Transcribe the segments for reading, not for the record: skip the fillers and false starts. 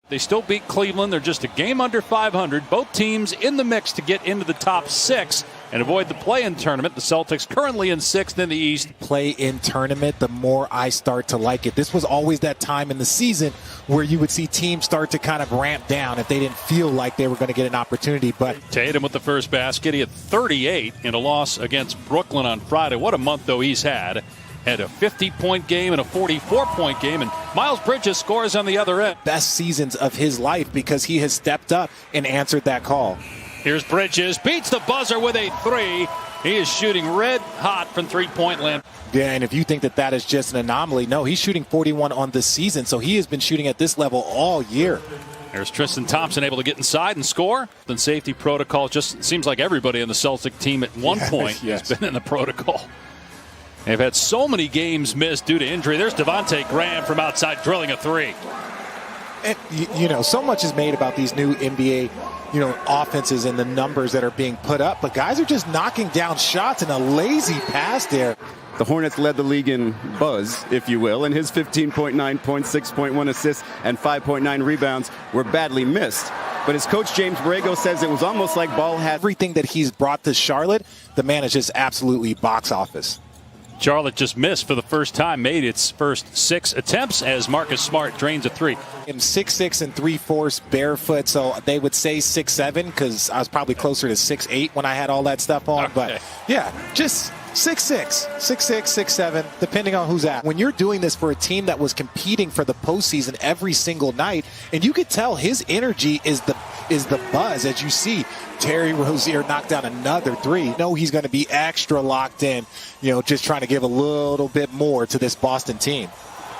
They still beat Cleveland. They're just a game under 500. Both teams in the mix to get into the top 6 and avoid the play-in tournament. The Celtics currently in 6th in the East. Play-in tournament, the more I start to like it. This was always that time in the season where you would see teams start to kind of ramp down if they didn't feel like they were going to get an opportunity. But Tatum with the first basket. He had 38 in a loss against Brooklyn on Friday. What a month, though, he's had. Had a 50-point game and a 44-point game, and Miles Bridges scores on the other end. Best seasons of his life because he has stepped up and answered that call. Here's Bridges, beats the buzzer with a 3. He is shooting red hot from three-point land. Yeah, and if you think that that is just an anomaly, no, he's shooting 41 on this season, so he has been shooting at this level all year. There's Tristan Thompson able to get inside and score. Then safety protocol. Just seems like everybody on the Celtic team at one point has been in the protocol. They've had so many games missed due to injury. There's Devontae Graham from outside drilling a 3. And, you know, so much is made about these new NBA, offenses and the numbers that are being put up. But guys are just knocking down shots in a lazy pass there. The Hornets led the league in buzz, if you will, and his 15.9 points, 6.1 assists, and 5.9 rebounds were badly missed. But his coach, James Borrego, says it was almost like Ball had everything that he's brought to Charlotte. The man is just absolutely box office. Charlotte just missed for the first time, made its first 6 attempts as Marcus Smart drains a 3. I'm 6'6" and 3/4 barefoot, so they would say 6'7" because I was probably closer to 6'8" when I had all that stuff on. Okay. But yeah, just 6'6", 6'6", 6'7", depending on who's at. When you're doing this for a team that was competing for the postseason every single night, and you could tell his energy is the buzz, as you see Terry Rozier knocked down another 3. No, he's going to be extra locked in, just trying to give a little bit more to this Boston team.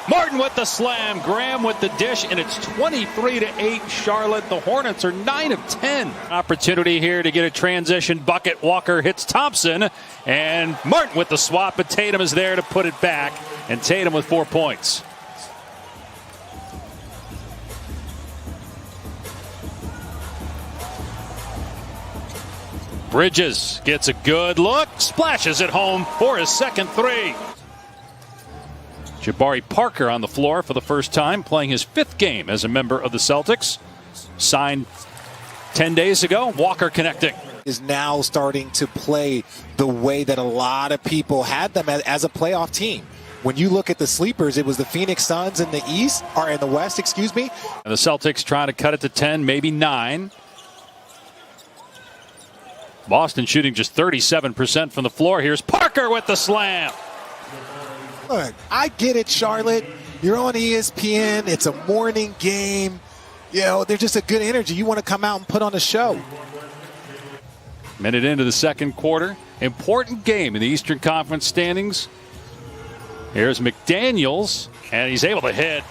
Martin with the slam, Graham with the dish, and it's 23-8 Charlotte. The Hornets are 9 of 10. Opportunity here to get a transition bucket. Walker hits Thompson, and Martin with the swap, but Tatum is there to put it back, and Tatum with 4 points. Bridges gets a good look, splashes it home for his second 3. Jabari Parker on the floor for the first time, playing his 5th game as a member of the Celtics. Signed 10 days ago. Walker connecting. Is now starting to play the way that a lot of people had them as a playoff team. When you look at the sleepers, it was the Phoenix Suns in the East, or in the West, excuse me. And the Celtics trying to cut it to 10, maybe 9. Boston shooting just 37% from the floor. Here's Parker with the slam. Look, I get it, Charlotte. You're on ESPN. It's a morning game. They're just a good energy. You want to come out and put on a show. Minute into the second quarter. Important game in the Eastern Conference standings. Here's McDaniels, and he's able to hit.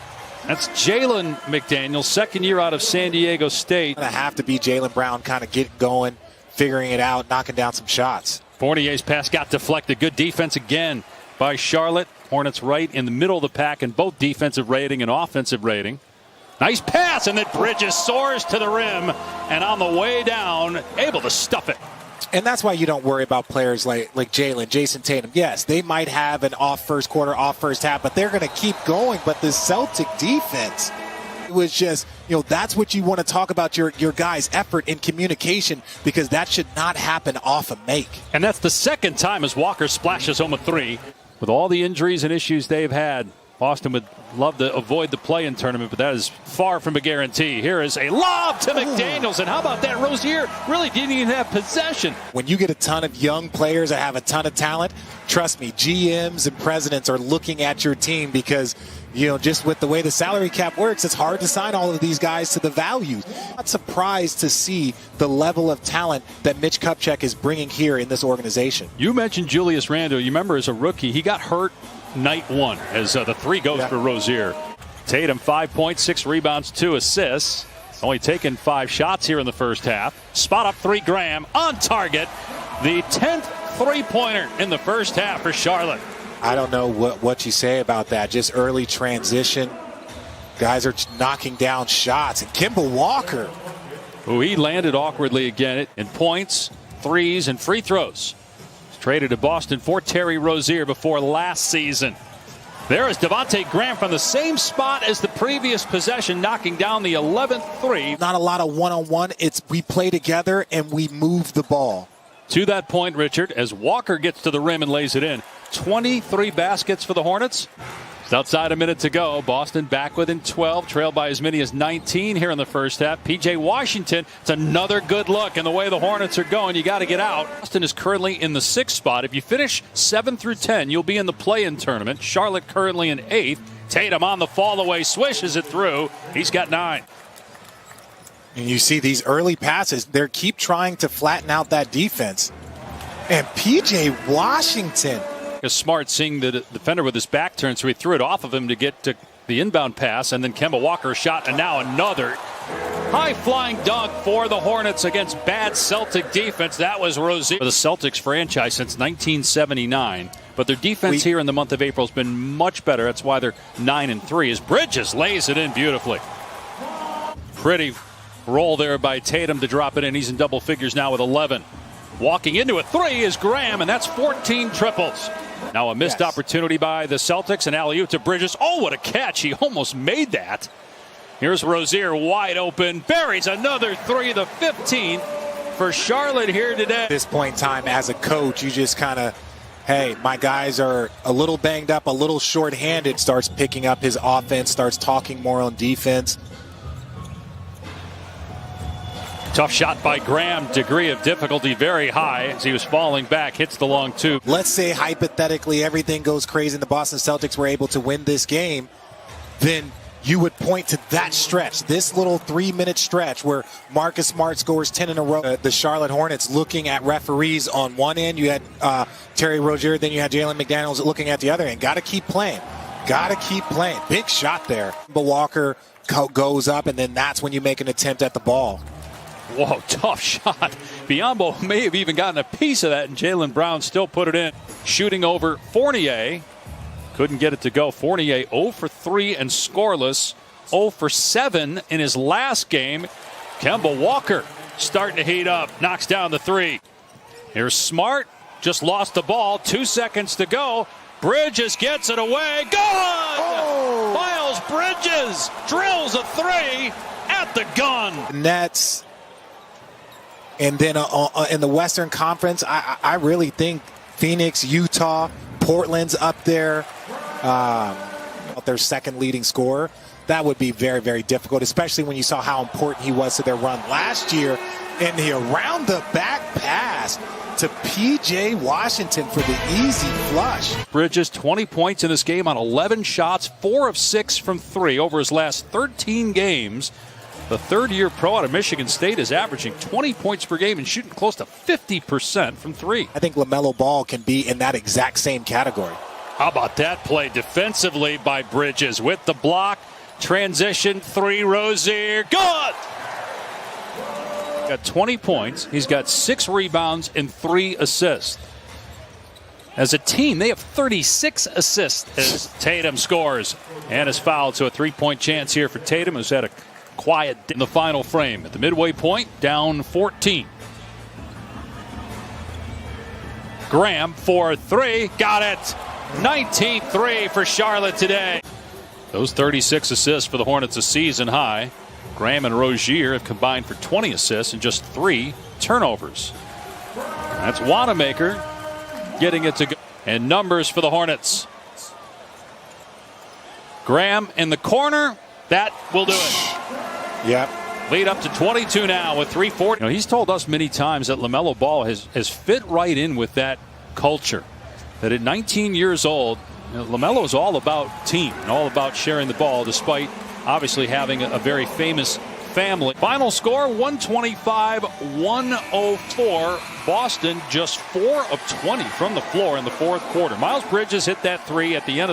That's Jalen McDaniels, second year out of San Diego State. Going to have to be Jaylen Brown kind of getting going, figuring it out, knocking down some shots. Fournier's pass got deflected. Good defense again by Charlotte. Hornets right in the middle of the pack in both defensive rating and offensive rating. Nice pass, and then Bridges soars to the rim, and on the way down, able to stuff it. And that's why you don't worry about players like Jalen, Jason Tatum. Yes, they might have an off first quarter, off first half, but they're going to keep going. But the Celtic defense, it was just, that's what you want to talk about, your guys' effort in communication, because that should not happen off a make. And that's the second time as Walker splashes home a 3. With all the injuries and issues they've had, Boston would love to avoid the play-in tournament, but that is far from a guarantee. Here is a lob to McDaniels, and how about that? Rozier really didn't even have possession. When you get a ton of young players that have a ton of talent, trust me, GMs and presidents are looking at your team because, just with the way the salary cap works, it's hard to sign all of these guys to the value. I'm not surprised to see the level of talent that Mitch Kupchak is bringing here in this organization. You mentioned Julius Randle. You remember as a rookie, he got hurt night 1 as the 3 goes for Rozier. Tatum, 5 points, 6 rebounds, 2 assists. Only taken 5 shots here in the first half. Spot up 3, Graham on target. The 10th three-pointer in the first half for Charlotte. I don't know what you say about that. Just early transition. Guys are knocking down shots. And Kemba Walker. Oh, he landed awkwardly again in points, threes, and free throws. Traded to Boston for Terry Rozier before last season. There is Devontae Graham from the same spot as the previous possession, knocking down the 11th three. Not a lot of one-on-one. It's we play together and we move the ball. To that point, Richard, as Walker gets to the rim and lays it in. 23 baskets for the Hornets. It's outside a minute to go. Boston back within 12, trailed by as many as 19 here in the first half. P.J. Washington, it's another good look. And the way the Hornets are going, you got to get out. Boston is currently in the 6th spot. If you finish 7 through 10, you'll be in the play-in tournament. Charlotte currently in 8th. Tatum on the fall away, swishes it through. He's got 9. And you see these early passes, they keep trying to flatten out that defense. And P.J. Washington. Smart seeing the defender with his back turned, so he threw it off of him to get to the inbound pass, and then Kemba Walker shot, and now another high-flying dunk for the Hornets against bad Celtic defense. That was Rozier. For the Celtics franchise since 1979, but their defense here in the month of April has been much better. That's why they're 9-3. As Bridges lays it in beautifully. Pretty roll there by Tatum to drop it in. He's in double figures now with 11. Walking into a 3 is Graham, and that's 14 triples. Now a missed opportunity by the Celtics, and alley-oop to Bridges. Oh, what a catch. He almost made that. Here's Rozier wide open. Buries another 3, the 15th for Charlotte here today. At this point in time, as a coach, you just kind of, hey, my guys are a little banged up, a little short-handed, starts picking up his offense, starts talking more on defense. Tough shot by Graham. Degree of difficulty very high as he was falling back. Hits the long 2. Let's say hypothetically everything goes crazy and the Boston Celtics were able to win this game. Then you would point to that stretch, this little 3-minute stretch where Marcus Smart scores 10 in a row. The Charlotte Hornets looking at referees on one end. You had Terry Rozier, then you had Jalen McDaniels looking at the other end. Got to keep playing. Got to keep playing. Big shot there. But Walker goes up, and then that's when you make an attempt at the ball. Whoa, tough shot. Biyombo may have even gotten a piece of that, and Jaylen Brown still put it in. Shooting over Fournier. Couldn't get it to go. Fournier 0 for 3 and scoreless. 0 for 7 in his last game. Kemba Walker starting to heat up. Knocks down the 3. Here's Smart. Just lost the ball. 2 seconds to go. Bridges gets it away. Gone! Oh! Miles Bridges drills a 3 at the gun. Nets. And then in the Western Conference, I really think Phoenix, Utah, Portland's up there. Their second leading scorer. That would be very, very difficult, especially when you saw how important he was to their run last year. And the around-the-back pass to P.J. Washington for the easy flush. Bridges, 20 points in this game on 11 shots, 4 of 6 from 3 over his last 13 games. The third-year pro out of Michigan State is averaging 20 points per game and shooting close to 50% from 3. I think LaMelo Ball can be in that exact same category. How about that play defensively by Bridges with the block, transition, 3, Rozier, good! Got 20 points. He's got 6 rebounds and 3 assists. As a team, they have 36 assists as Tatum scores and is fouled. So a 3-point chance here for Tatum, who's had a quiet in the final frame. At the midway point, down 14. Graham for 3, got it. 19-3 for Charlotte today. Those 36 assists for the Hornets a season high. Graham and Rozier have combined for 20 assists and just 3 turnovers. That's Wanamaker getting it to go. And numbers for the Hornets. Graham in the corner. That will do it. Yep. Lead up to 22 now with 3:40. You know, he's told us many times that LaMelo Ball has fit right in with that culture. That at 19 years old, you know, LaMelo is all about team and all about sharing the ball, despite obviously having a very famous family. Final score 125-104. Boston just 4 of 20 from the floor in the fourth quarter. Miles Bridges hit that 3 at the end of